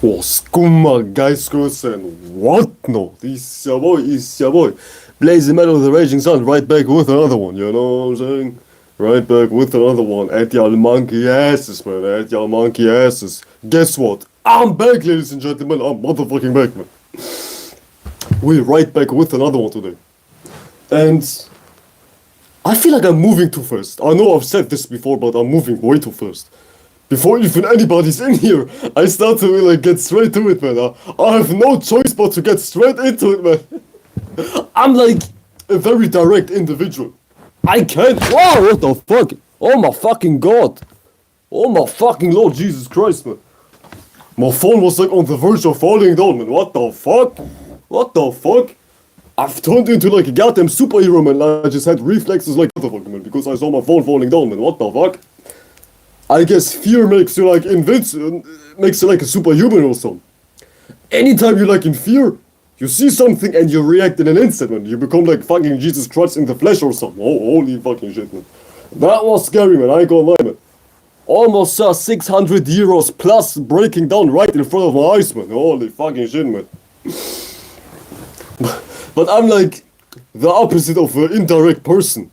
Skumma guys and what no? It's your boy. Blaze the metal of the raging sun, right back with another one, you know what I'm saying? Right back with another one. At y'all monkey asses, man. At y'all monkey asses. Guess what? I'm back, ladies and gentlemen. I'm motherfucking back, man. We're right back with another one today. And I feel like I'm moving too fast. I know I've said this before, but I'm moving way too fast. Before even anybody's in here, I start to like get straight to it, man. I have no choice but to get straight into it, man. I'm like a very direct individual. I can't. Wow, what the fuck? Oh my fucking god. Oh my fucking Lord Jesus Christ, man. My phone was like on the verge of falling down, man. What the fuck? What the fuck? I've turned into like a goddamn superhero, man. I just had reflexes like motherfucker, man, because I saw my phone falling down, man. What the fuck? I guess fear makes you like invincible, makes you like a superhuman or something. Anytime you're like in fear, you see something and you react in an instant, man. You become like fucking Jesus Christ in the flesh or something. Oh, holy fucking shit, man. That was scary, man. I ain't gonna lie, man. Almost saw 600 euros plus breaking down right in front of my eyes, man. Holy fucking shit, man. But I'm like the opposite of an indirect person.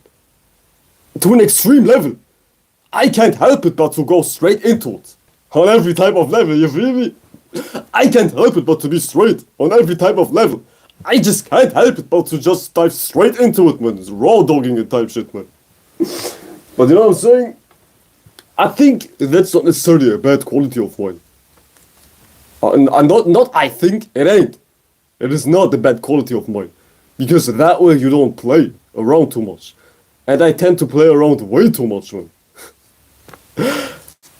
To an extreme level. I can't help it but to go straight into it. On every type of level, you feel me? I can't help it but to be straight on every type of level. I just can't help it but to just dive straight into it, man. It's raw dogging it type shit, man. But you know what I'm saying? I think that's not necessarily a bad quality of mine. Not I think, it ain't. It is not a bad quality of mine. Because that way you don't play around too much. And I tend to play around way too much, man.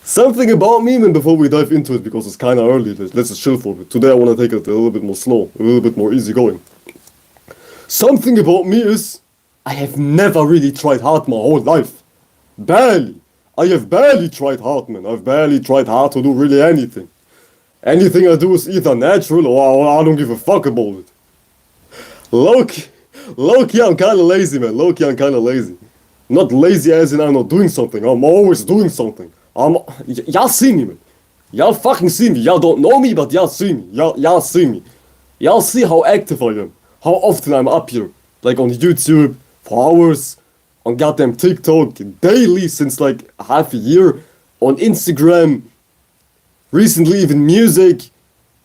Something about me, man, before we dive into it, because it's kind of early, let's just chill for a bit. Today I want to take it a little bit more slow, a little bit more easy going. Something about me is, I have never really tried hard my whole life. Barely. I have barely tried hard, man. I've barely tried hard to do really anything. Anything I do is either natural or I don't give a fuck about it. Low-key, I'm kind of lazy, man. Low-key, I'm kind of lazy. Not lazy as in I'm not doing something. I'm always doing something. Y'all see me, man. Y'all fucking see me. Y'all don't know me, but y'all see me. Y'all see me. Y'all see how active I am. How often I'm up here. Like on YouTube, for hours. On goddamn TikTok, daily since like half a year. On Instagram. Recently even music.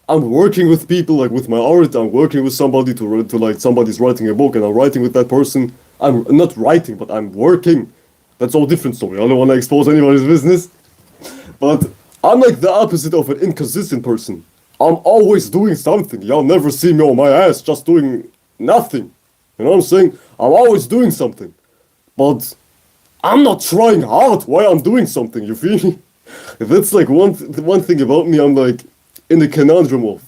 I'm working with people, like with my art. I'm working with somebody to like somebody's writing a book and I'm writing with that person. I'm not writing, but I'm working. That's all different story. I don't want to expose anybody's business. But I'm like the opposite of an inconsistent person. I'm always doing something. Y'all never see me on my ass just doing nothing. You know what I'm saying? I'm always doing something. But I'm not trying hard while I'm doing something, you feel me? That's like one thing about me. I'm like in the conundrum of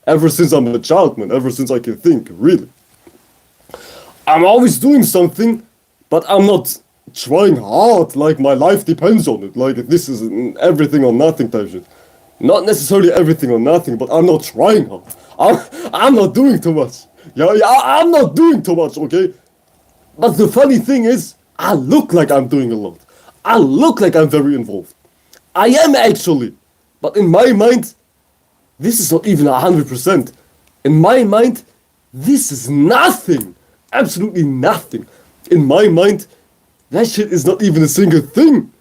ever since I'm a child, man. Ever since I can think, really. I'm always doing something, but I'm not trying hard, like my life depends on it. Like this is an everything or nothing type shit. Not necessarily everything or nothing, but I'm not trying hard. I'm not doing too much. Yeah, I'm not doing too much, okay? But the funny thing is, I look like I'm doing a lot. I look like I'm very involved. I am actually. But in my mind, this is not even 100%. In my mind, this is nothing. Absolutely nothing. In my mind, that shit is not even a single thing.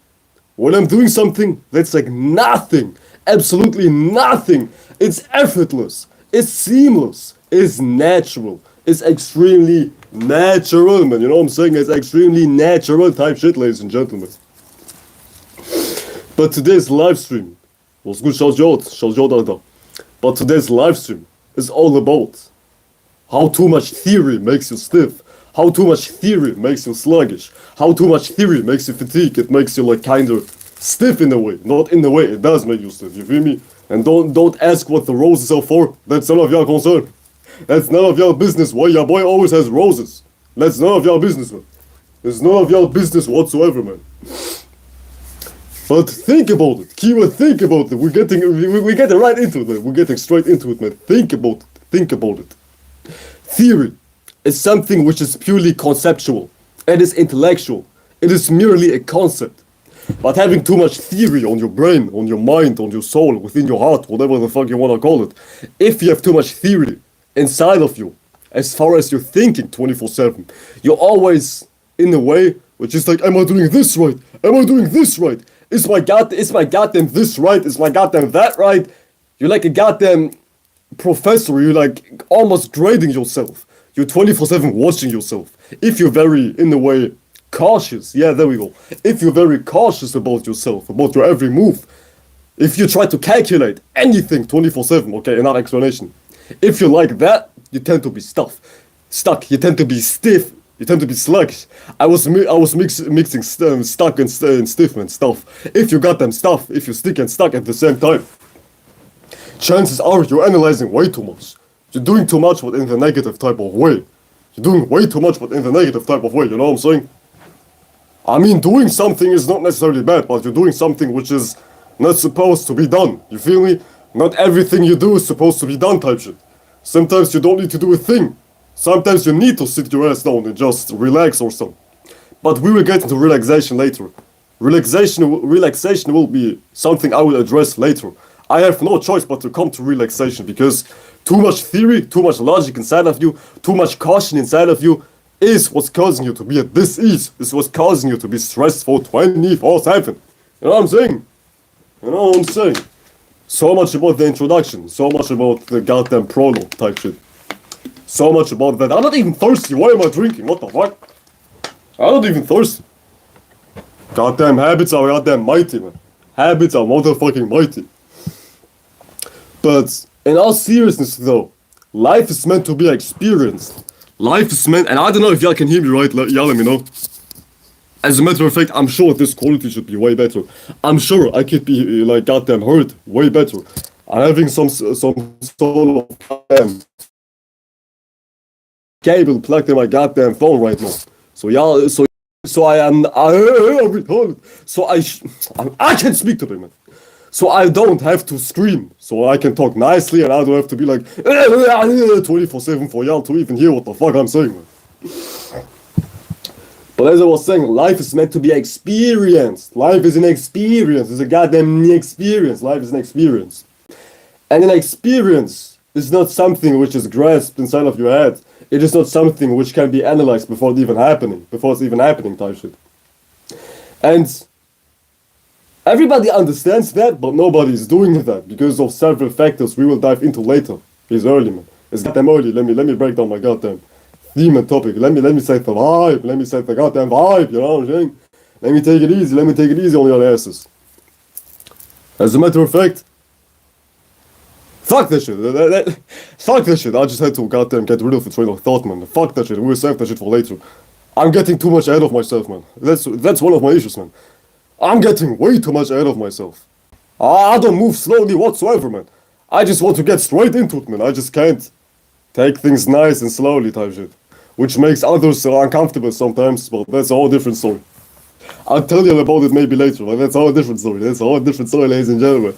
When I'm doing something, that's like nothing. Absolutely nothing. It's effortless. It's seamless. It's natural. It's extremely natural, man. You know what I'm saying? It's extremely natural type shit, ladies and gentlemen. But today's live stream was good. Shout you out, Alter. But today's live stream is all about how too much theory makes you stiff. How too much theory makes you sluggish. How too much theory makes you fatigue. It makes you like kind of stiff in a way. Not in the way it does make you stiff. You feel me? And don't ask what the roses are for. That's none of y'all concern. That's none of y'all business. Why your boy always has roses. That's none of y'all business, man. It's none of y'all business whatsoever, man. But think about it. Keyword, think about it. We're getting right into it, man. We're getting straight into it, man. Think about it. Think about it. Theory is something which is purely conceptual. It is intellectual. It is merely a concept. But having too much theory on your brain, on your mind, on your soul, within your heart, whatever the fuck you wanna call it, if you have too much theory inside of you, as far as you're thinking 24/7, you're always in a way which is like, am I doing this right? Am I doing this right? Is my goddamn this right? Is my goddamn that right? You're like a goddamn professor, you're like almost grading yourself. You're 24/7 watching yourself. If you're very, in a way, cautious, yeah, there we go. If you're very cautious about yourself, about your every move, if you try to calculate anything 24/7, okay, another explanation. If you're like that, you tend to be stuck. You tend to be stiff. You tend to be sluggish. I was mixing stuck and stiff and stuff. If you got them stuff, if you stick and stuck at the same time, chances are you're analyzing way too much. You're doing too much, but in the negative type of way. You're doing way too much, but in the negative type of way. You know what I'm saying? I mean, doing something is not necessarily bad, but you're doing something which is not supposed to be done. You feel me? Not everything you do is supposed to be done type shit. Sometimes you don't need to do a thing. Sometimes you need to sit your ass down and just relax or something. But we will get into relaxation later. Relaxation will be something I will address later. I have no choice but to come to relaxation because too much theory, too much logic inside of you, too much caution inside of you is what's causing you to be at this ease. This is what's causing you to be stressful 24/7. You know what I'm saying? You know what I'm saying? So much about the introduction, so much about the goddamn prologue type shit. So much about that. I'm not even thirsty. Why am I drinking? What the fuck? I'm not even thirsty. Goddamn habits are goddamn mighty, man. Habits are motherfucking mighty. But in all seriousness though, life is meant to be experienced. Life is meant, and I don't know if y'all can hear me right, y'all let me know. As a matter of fact, I'm sure this quality should be way better. I'm sure I could be like goddamn heard way better. I'm having some sort of goddamn cable plugged in my goddamn phone right now. So y'all, so I am retarded. So I can speak to them, man. So I don't have to scream. So I can talk nicely and I don't have to be like 24/7 for y'all to even hear what the fuck I'm saying, man. But as I was saying, life is meant to be experienced. Life is an experience. It's a goddamn experience. Life is an experience. And an experience is not something which is grasped inside of your head. It is not something which can be analyzed before it's even happening type shit. And everybody understands that, but nobody is doing that because of several factors we will dive into later. It's early, man. It's goddamn early. Let me break down my goddamn theme and topic. Let me set the vibe. Let me set the goddamn vibe. You know what I'm saying? Let me take it easy. Let me take it easy on your asses. As a matter of fact, fuck that shit. Fuck that shit. I just had to goddamn get rid of the train of thought, man. Fuck that shit. We'll save that shit for later. I'm getting too much ahead of myself, man. That's one of my issues, man. I'm getting way too much ahead of myself. I don't move slowly whatsoever, man. I just want to get straight into it, man. I just can't take things nice and slowly type shit. Which makes others uncomfortable sometimes, but that's a whole different story. I'll tell you about it maybe later, but that's a whole different story. That's a whole different story, ladies and gentlemen.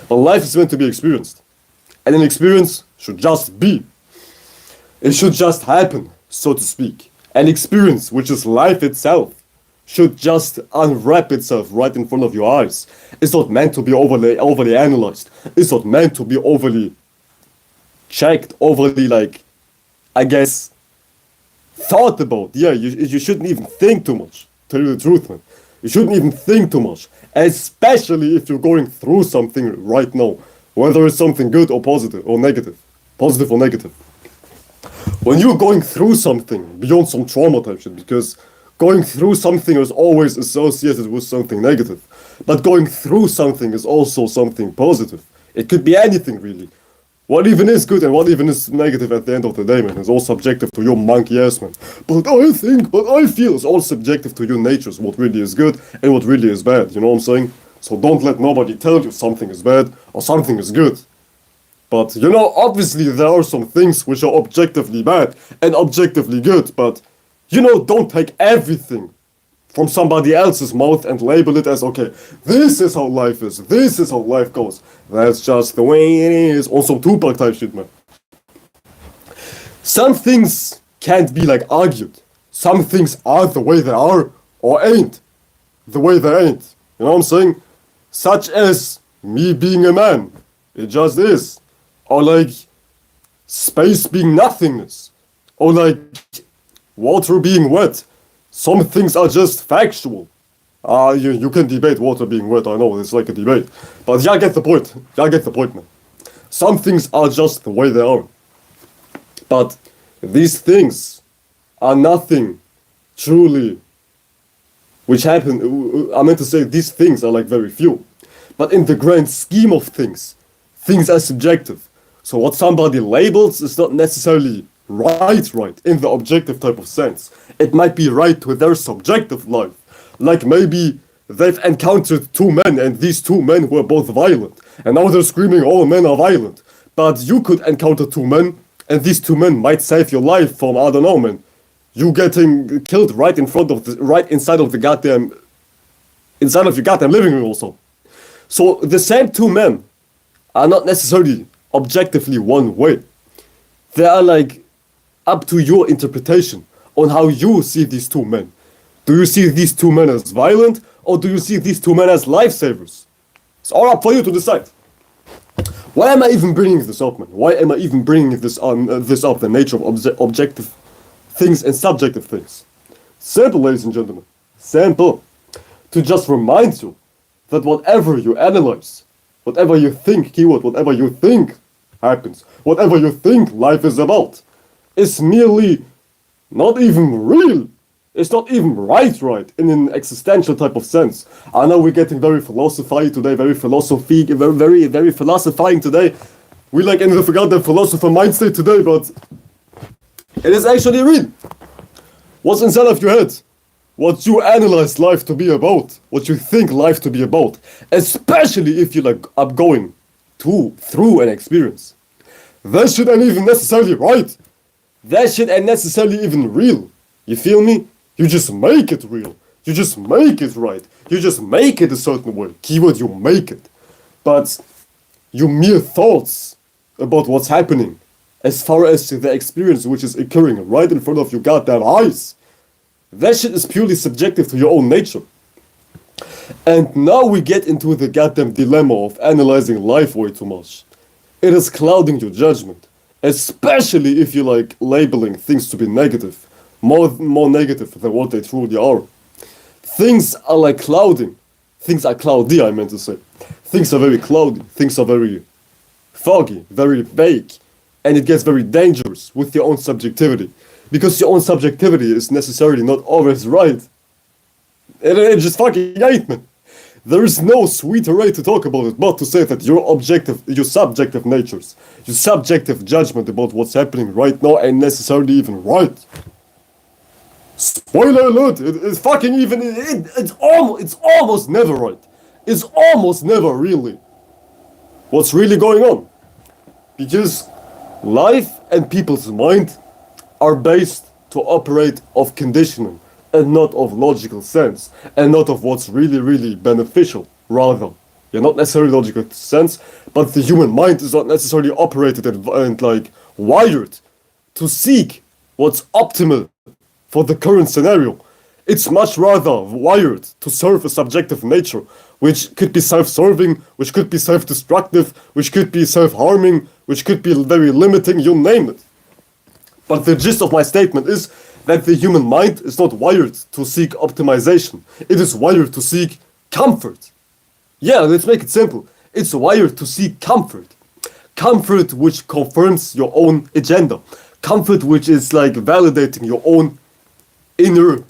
But life is meant to be experienced. And an experience should just be. It should just happen, so to speak. An experience, which is life itself, should just unwrap itself right in front of your eyes. It's not meant to be overly analyzed. It's not meant to be overly checked, overly, like, I guess, thought about. Yeah, you shouldn't even think too much. Tell you the truth, man. You shouldn't even think too much. Especially if you're going through something right now. Whether it's something good or positive or negative. Positive or negative. When you're going through something beyond some trauma type shit, because going through something is always associated with something negative. But going through something is also something positive. It could be anything, really. What even is good and what even is negative at the end of the day, man, is all subjective to your monkey ass, man. But I feel it's all subjective to your natures, what really is good and what really is bad, you know what I'm saying? So don't let nobody tell you something is bad or something is good. But, you know, obviously there are some things which are objectively bad and objectively good, but, you know, don't take everything from somebody else's mouth and label it as, okay, this is how life is, this is how life goes. That's just the way it is. On some Tupac type shit, man. Some things can't be like argued. Some things are the way they are or ain't. the way they ain't. You know what I'm saying? Such as me being a man. It just is. Or like space being nothingness. Or like water being wet. Some things are just factual. You can debate water being wet, I know, it's like a debate. But y'all get the point. Y'all get the point, man. Some things are just the way they are. But these things are nothing truly which happen. I meant to say these things are like very few. But in the grand scheme of things are subjective. So what somebody labels is not necessarily right in the objective type of sense. It might be right to their subjective life. Like maybe they've encountered two men and these two men were both violent. And now they're screaming, all men are violent. But you could encounter two men and these two men might save your life from, I don't know, man, you getting killed right inside of your goddamn living room also. So the same two men are not necessarily objectively one way. They are like up to your interpretation on how you see these two men. Do you see these two men as violent, or do you see these two men as lifesavers? It's all up for you to decide. Why am I even bringing this up, man? Why am I even bringing this up, the nature of objective things and subjective things? Simple, ladies and gentlemen. Simple. To just remind you that whatever you analyze, whatever you think, keyword, whatever you think happens, whatever you think life is about, is merely not even real. It's not even right in an existential type of sense. I know we're getting very philosophizing today, very philosophizing today. We like in the forgotten philosopher mind state today, but it is actually real. What's inside of your head? What you analyze life to be about, what you think life to be about, especially if you like are going through an experience. That shit ain't even necessarily right. That shit ain't necessarily even real. You feel me? You just make it real. You just make it right. You just make it a certain way. Keyword, you make it. But your mere thoughts about what's happening, as far as the experience which is occurring right in front of your goddamn eyes, that shit is purely subjective to your own nature. And now we get into the goddamn dilemma of analyzing life way too much. It is clouding your judgment, especially if you like labeling things to be negative. More negative than what they truly are. Things are like clouding. Things are cloudy, I meant to say. Things are very cloudy. Things are very foggy, very vague. And it gets very dangerous with your own subjectivity. Because your own subjectivity is necessarily not always right. It just fucking ain't, man. There is no sweeter way to talk about it but to say that your subjective natures, your subjective judgment about what's happening right now ain't necessarily even right. Spoiler alert! It's fucking even. It's almost never right. It's almost never really what's really going on. Because life and people's mind are based to operate of conditioning and not of logical sense and not of what's really beneficial. Rather, yeah, not necessarily logical sense, but the human mind is not necessarily operated and like wired to seek what's optimal for the current scenario. It's much rather wired to serve a subjective nature, which could be self-serving, which could be self-destructive, which could be self-harming, which could be very limiting, you name it. But the gist of my statement is that the human mind is not wired to seek optimization. It is wired to seek comfort. Yeah, let's make it simple. It's wired to seek comfort. Comfort which confirms your own agenda. Comfort which is like validating your own inner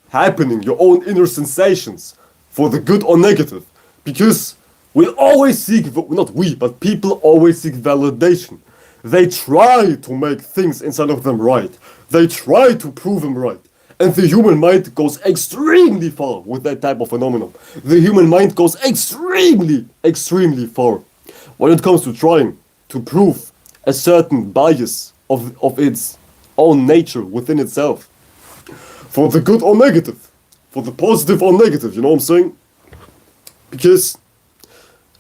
happening, your own inner sensations, for the good or negative. Because we always seek, not we, but people always seek validation. They try to make things inside of them right. They try to prove them right. And the human mind goes extremely far with that type of phenomenon. The human mind goes extremely far when it comes to trying to prove a certain bias of its own nature within itself. For the good or negative. For the positive or negative, you know what I'm saying? Because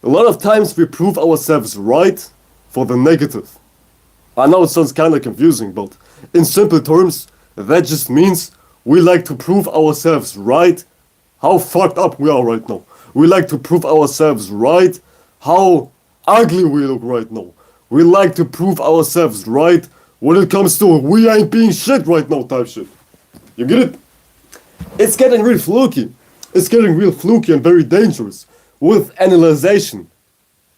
a lot of times we prove ourselves right for the negative. I know it sounds kind of confusing, but in simple terms, that just means we like to prove ourselves right how fucked up we are right now. We like to prove ourselves right, how ugly we look right now. We like to prove ourselves right when it comes to we ain't being shit right now type shit. You get it? It's getting real fluky. It's getting real fluky and very dangerous with analyzation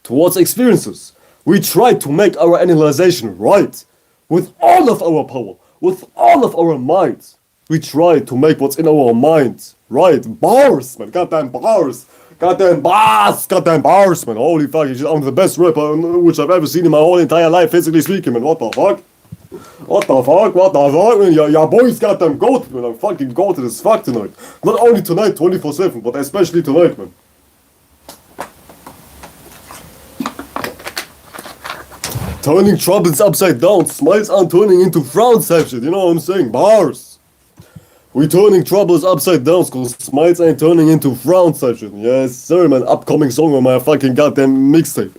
towards experiences. We try to make our analyzation right with all of our power, with all of our minds. We try to make what's in our minds right. Bars, man. Goddamn bars. Goddamn bars. Goddamn bars, man. Holy fuck. I'm the best rapper which I've ever seen in my whole entire life, physically speaking, man. What the fuck? What the fuck? What the fuck, man? Your boy's goddamn goat, man. I'm fucking goated as fuck tonight. Not only tonight, 24/7, but especially tonight, man. Turning troubles upside down. Smiles aren't turning into frowns type shit. You know what I'm saying? Bars. We turning troubles upside down because smiles ain't turning into frowns type shit. Yes, sir, man. Upcoming song on my fucking goddamn mixtape.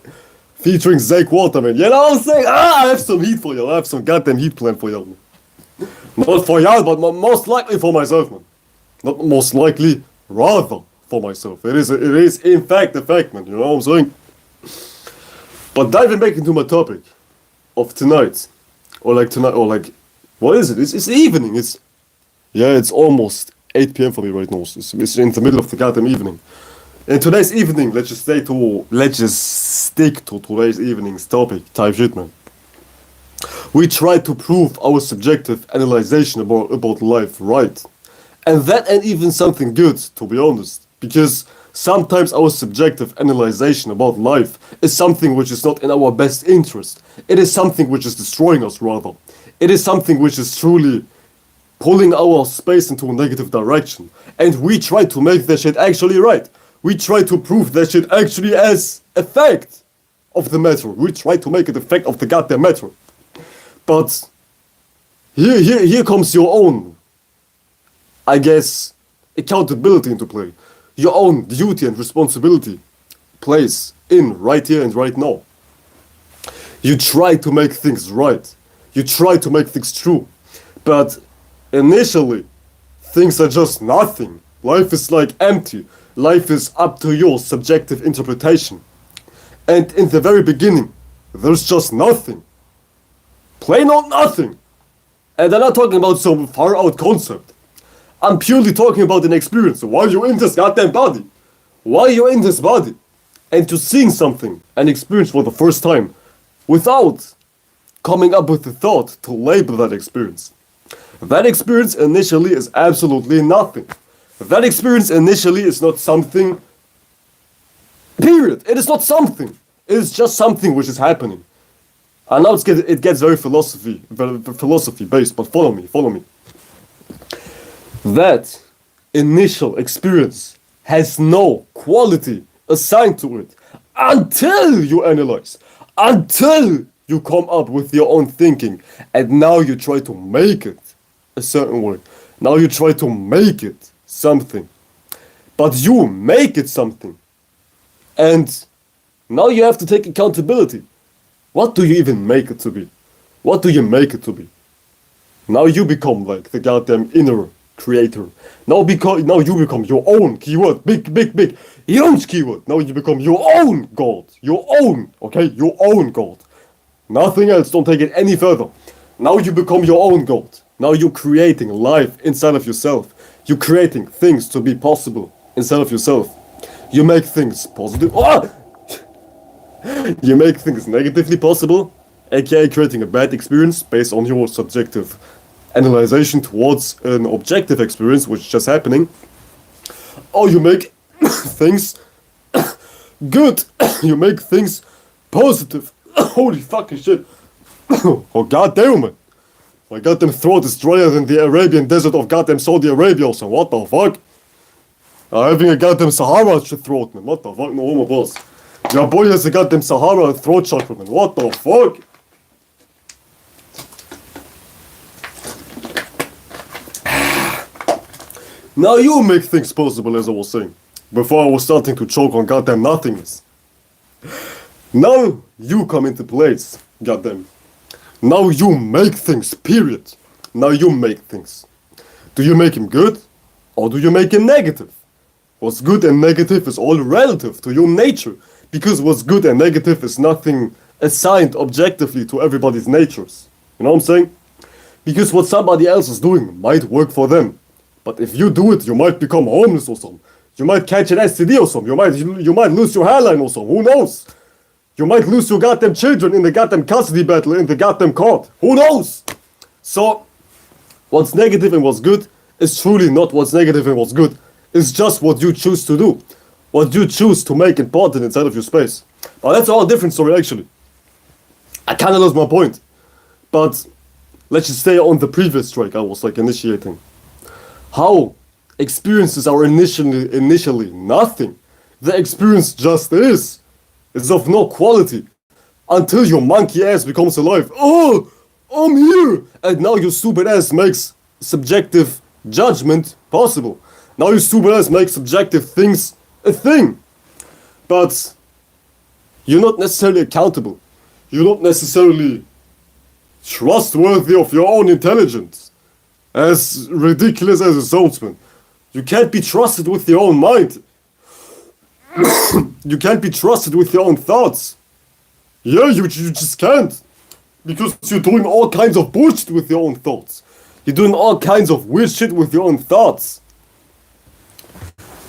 Featuring Zach Waterman. You know what I'm saying? I have some heat for y'all. I have some goddamn heat planned for y'all, man. Not for y'all, but most likely for myself, man. Not most likely, rather for myself. It is in fact a fact, man. You know what I'm saying? But diving back into my topic of tonight, or like tonight, or like, what is it? It's evening. It's almost 8 p.m. for me right now. It's in the middle of the goddamn evening. And today's evening, let's just stick to today's evening's topic type shit, man. We try to prove our subjective analyzation about life right. And that ain't even something good, to be honest. Because sometimes our subjective analyzation about life is something which is not in our best interest. It is something which is destroying us, rather. It is something which is truly pulling our space into a negative direction. And we try to make that shit actually right. We try to prove that shit actually as a fact of the matter. We try to make it a fact of the goddamn matter. But here comes your own, I guess, accountability into play. Your own duty and responsibility plays in right here and right now. You try to make things right. You try to make things true. But initially, things are just nothing. Life is like empty. Life is up to your subjective interpretation. And in the very beginning, there's just nothing. Plain old nothing. And I'm not talking about some far out concept. I'm purely talking about an experience. While you're in this goddamn body. While you're in this body. And to seeing something, an experience for the first time, without coming up with the thought to label that experience. That experience initially is absolutely nothing. That experience initially is not something. Period. It is not something. It is just something which is happening. And now it gets very philosophy based, but follow me. That initial experience has no quality assigned to it until you analyze, until you come up with your own thinking, and now you try to make it a certain way. Now you try to make it something. But you make it something. And now you have to take accountability. What do you even make it to be? What do you make it to be? Now you become like the goddamn inner creator. Now you become your own keyword. Big, huge keyword. Now you become your own God. Your own, okay? Your own God. Nothing else. Don't take it any further. Now you become your own God. Now you're creating life inside of yourself. You're creating things to be possible inside of yourself. You make things positive. Oh! You make things negatively possible, aka creating a bad experience based on your subjective analyzation towards an objective experience which is just happening. Or you make things good. You make things positive. Holy fucking shit. Oh goddamn it. My goddamn throat is drier than the Arabian desert of goddamn Saudi Arabia, so what the fuck? I'm having a goddamn Sahara throat, man. What the fuck? No homo boss. Your boy has a goddamn Sahara throat chakra, man. What the fuck? Now you make things possible, as I was saying. Before I was starting to choke on goddamn nothingness. Now you come into place, goddamn. Now you make things, period. Now you make things. Do you make him good? Or do you make him negative? What's good and negative is all relative to your nature. Because what's good and negative is nothing assigned objectively to everybody's natures. You know what I'm saying? Because what somebody else is doing might work for them. But if you do it, you might become homeless or something. You might catch an STD or something. You might lose your hairline or something. Who knows? You might lose your goddamn children in the goddamn custody battle in the goddamn court. Who knows? So, what's negative and what's good is truly not what's negative and what's good. It's just what you choose to do. What you choose to make important inside of your space. But that's a whole different story actually. I kinda lost my point. But let's just stay on the previous track I was like initiating. How experiences are initially nothing. The experience just is. It's of no quality. Until your monkey ass becomes alive. Oh, I'm here! And now your stupid ass makes subjective judgment possible. Now your stupid ass makes subjective things a thing. But you're not necessarily accountable. You're not necessarily trustworthy of your own intelligence. As ridiculous as it sounds, man. You can't be trusted with your own mind. You can't be trusted with your own thoughts. Yeah, you just can't. Because you're doing all kinds of bullshit with your own thoughts. You're doing all kinds of weird shit with your own thoughts.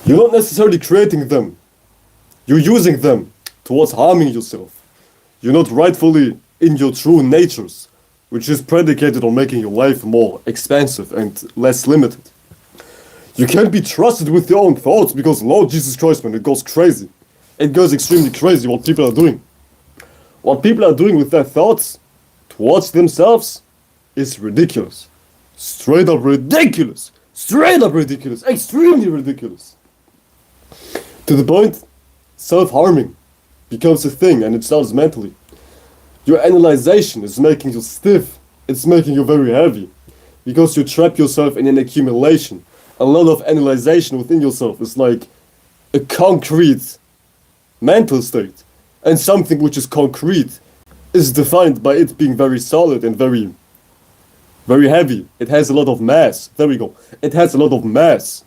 You're not necessarily creating them. You're using them towards harming yourself. You're not rightfully in your true natures, which is predicated on making your life more expansive and less limited. You can't be trusted with your own thoughts because Lord Jesus Christ, man, it goes crazy. It goes extremely crazy what people are doing. What people are doing with their thoughts towards themselves is ridiculous. Straight up ridiculous. Straight up ridiculous. Extremely ridiculous. To the point, self-harming becomes a thing and it starts mentally. Your analyzation is making you stiff. It's making you very heavy. Because you trap yourself in an accumulation. A lot of analyzation within yourself is like a concrete mental state. And something which is concrete is defined by it being very solid and very heavy. It has a lot of mass. There we go. It has a lot of mass.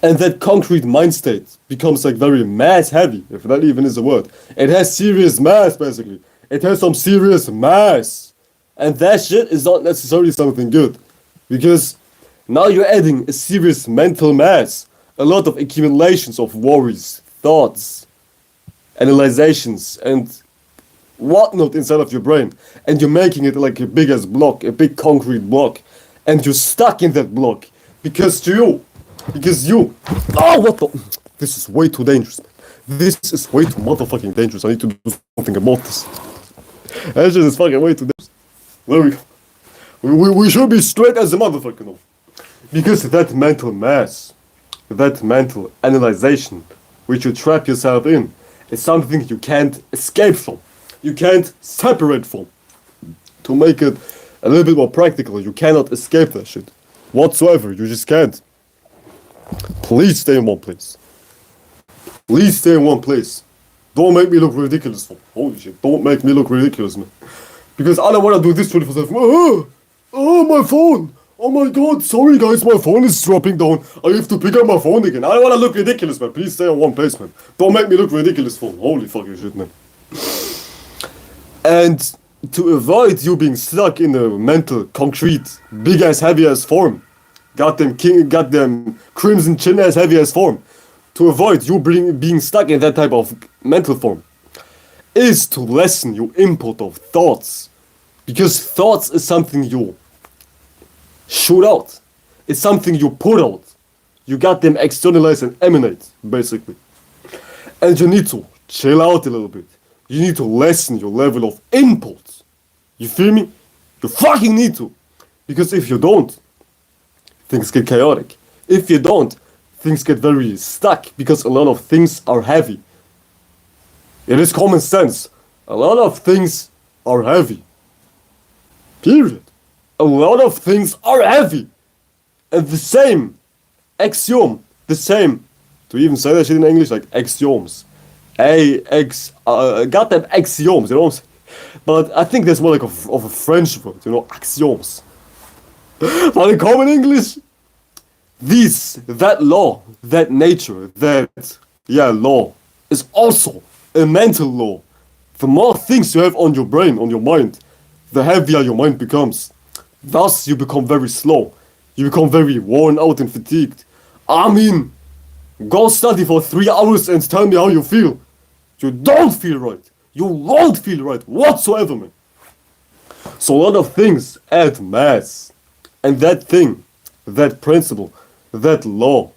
And that concrete mind state becomes like very mass heavy, if that even is a word. It has serious mass, basically. It has some serious mass. And that shit is not necessarily something good. Because now you're adding a serious mental mass. A lot of accumulations of worries, thoughts, analyzations, and whatnot inside of your brain. And you're making it like a big ass block, a big concrete block. And you're stuck in that block. Because you, oh, what the, this is way too dangerous, man. This is way too motherfucking dangerous. I need to do something about this. That shit is fucking way too dangerous. There we go. We should be straight as a motherfucker, no? Because that mental mass, that mental analyzation, which you trap yourself in, is something you can't escape from. You can't separate from. To make it a little bit more practical, you cannot escape that shit. Whatsoever, you just can't. Please stay in one place. Please stay in one place. Don't make me look ridiculous. Holy shit, don't make me look ridiculous, man. Because I don't want to do this 24/7. Oh, my phone. Oh my god, sorry guys, my phone is dropping down. I have to pick up my phone again. I don't want to look ridiculous, man. Please stay in one place, man. Don't make me look ridiculous, phone. Holy fucking shit, man. And to avoid you being stuck in a mental, concrete, big-ass, heavy-ass form, goddamn crimson chin-ass, heavy-ass form, to avoid you being stuck in that type of mental form, is to lessen your input of thoughts. Because thoughts is something you shoot out. It's something you put out. You got them externalize and emanate, basically. And you need to chill out a little bit. You need to lessen your level of input. You feel me? You fucking need to. Because if you don't, things get chaotic. If you don't, things get very stuck because a lot of things are heavy. It is common sense. A lot of things are heavy. Period. A lot of things are heavy. And the same axiom, the same, to even say that shit in English, like axioms. Goddamn axioms, you know what I'm saying? But I think that's more like of a French word, you know, axioms. But in common English, that law, that nature, that, yeah, law, is also a mental law. The more things you have on your brain, on your mind, the heavier your mind becomes. Thus, you become very slow. You become very worn out and fatigued. I mean, go study for 3 hours and tell me how you feel. You don't feel right. You won't feel right whatsoever, man. So a lot of things add mass. And that thing, that principle, that law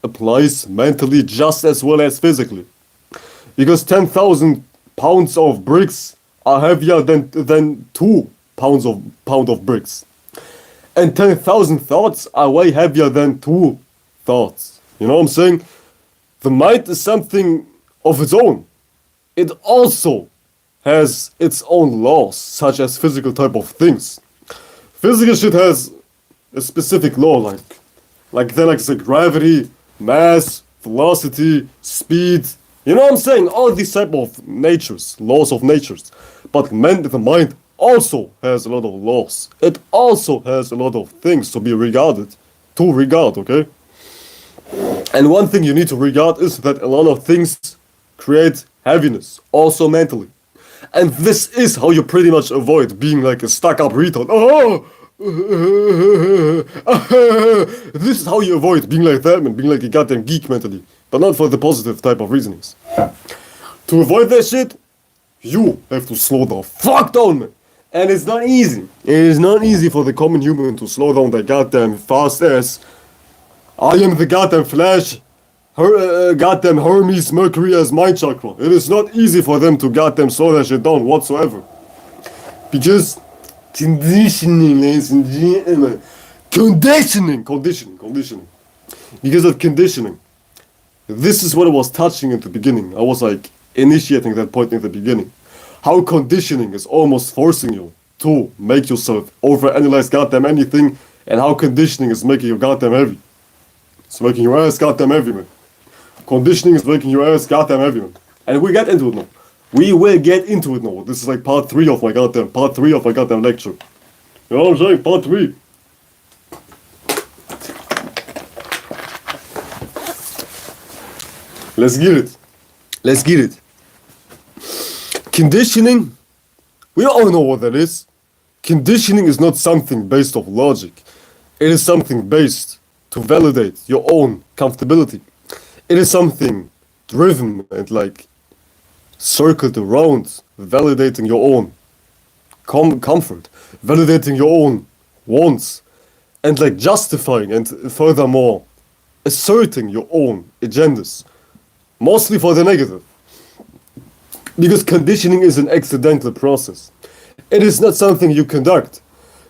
applies mentally just as well as physically. Because 10,000 pounds of bricks are heavier than 2 pound of bricks. And 10,000 thoughts are way heavier than 2 thoughts. You know what I'm saying? The mind is something of its own. It also has its own laws, such as physical type of things. Physical shit has a specific law, like gravity, mass, velocity, speed. You know what I'm saying? All these type of natures, laws of natures. But the mind also has a lot of laws. It also has a lot of things to regard, okay? And one thing you need to regard is that a lot of things create heaviness, also mentally. And this is how you pretty much avoid being like a stuck-up retard. Oh! This is how you avoid being like that, man, being like a goddamn geek mentally. But not for the positive type of reasonings. To avoid that shit, you have to slow the fuck down, man. And it's not easy. It is not easy for the common human to slow down that goddamn fast ass. I am the goddamn Flash, goddamn Hermes, Mercury as mind chakra. It is not easy for them to goddamn slow that shit down whatsoever. Because conditioning, ladies and gentlemen. Conditioning. Because of conditioning. This is what I was touching at the beginning. I was like initiating that point in the beginning. How conditioning is almost forcing you to make yourself overanalyze goddamn anything, and how conditioning is making you goddamn heavy. It's making your ass goddamn heavy, man. Conditioning is making your ass goddamn heavy, man. And we get into it now. We will get into it now. This is like part 3 of my goddamn lecture. You know what I'm saying? Part 3. Let's get it. Conditioning, we all know what that is. Conditioning is not something based off logic. It is something based to validate your own comfortability. It is something driven and like circled around validating your own comfort, validating your own wants, and like justifying and furthermore asserting your own agendas, mostly for the negative. Because conditioning is an accidental process. It is not something you conduct.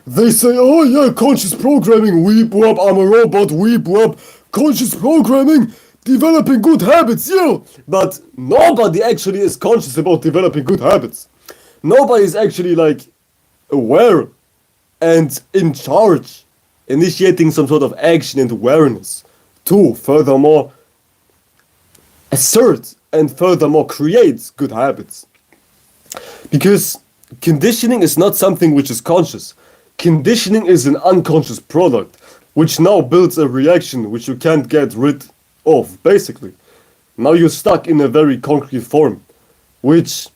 They say, oh yeah, conscious programming, weep up, I'm a robot, weep up, conscious programming, developing good habits, yeah. But nobody actually is conscious about developing good habits. Nobody is actually like aware and in charge, initiating some sort of action and awareness to furthermore assert and furthermore create good habits. Because conditioning is not something which is conscious. Conditioning is an unconscious product which now builds a reaction which you can't get rid of, basically. Now you're stuck in a very concrete form which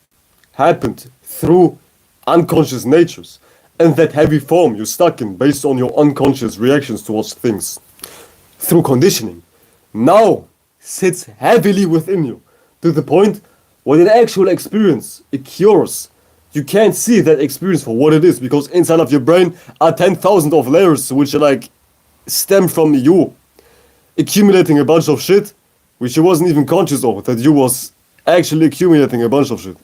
happened through unconscious natures, and that heavy form you're stuck in based on your unconscious reactions towards things through conditioning now sits heavily within you, to the point when an actual experience occurs, you can't see that experience for what it is, because inside of your brain are 10,000 of layers which are like stem from you accumulating a bunch of shit which you wasn't even conscious of, that you was actually accumulating a bunch of shit.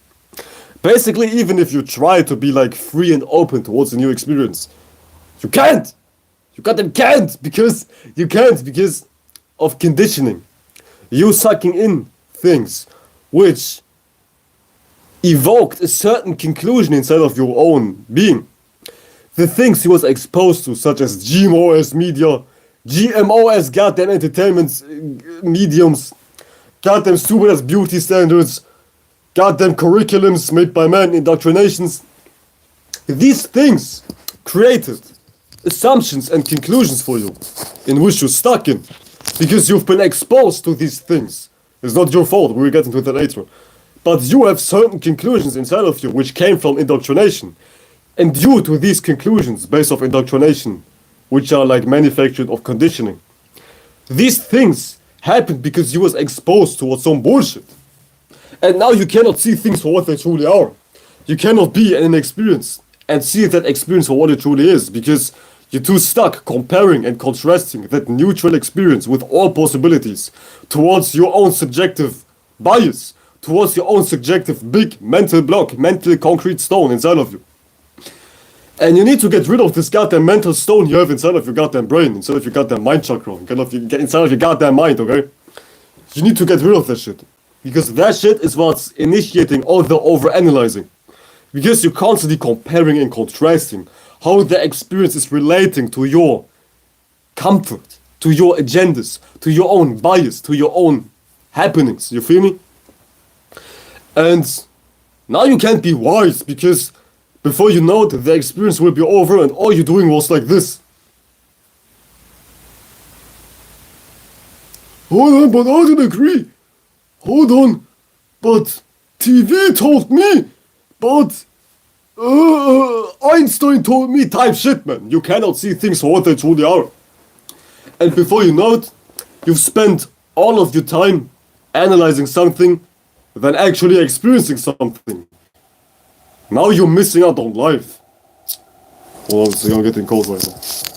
Basically, even if you try to be like free and open towards a new experience, you can't. You goddamn can't, because you can't, because of conditioning. You sucking in things which evoked a certain conclusion inside of your own being. The things you was exposed to, such as GMO as media, GMO as goddamn entertainment mediums, goddamn stupid as beauty standards, goddamn curriculums made by men, indoctrinations. These things created assumptions and conclusions for you, in which you're stuck in, because you've been exposed to these things. It's not your fault, we'll get into that later. But you have certain conclusions inside of you which came from indoctrination. And due to these conclusions based off indoctrination, which are like manufactured of conditioning, these things happened because you was exposed towards some bullshit. And now you cannot see things for what they truly are. You cannot be in an experience and see that experience for what it truly is, because you're too stuck comparing and contrasting that neutral experience with all possibilities towards your own subjective bias, towards your own subjective big mental block, mental concrete stone inside of you. And you need to get rid of this goddamn mental stone you have inside of your goddamn brain, inside of your goddamn mind chakra, inside of your goddamn mind, okay? You need to get rid of that shit. Because that shit is what's initiating all the overanalyzing. Because you're constantly comparing and contrasting how the experience is relating to your comfort, to your agendas, to your own bias, to your own happenings. You feel me? And now you can't be wise, because before you know it, the experience will be over and all you're doing was like this. Hold on, but I don't agree. Hold on, but TV told me, but Einstein told me type shit, man. You cannot see things for what they truly are. And before you know it, you've spent all of your time analyzing something than actually experiencing something. Now you're missing out on life. Hold on, so I'm getting cold right now.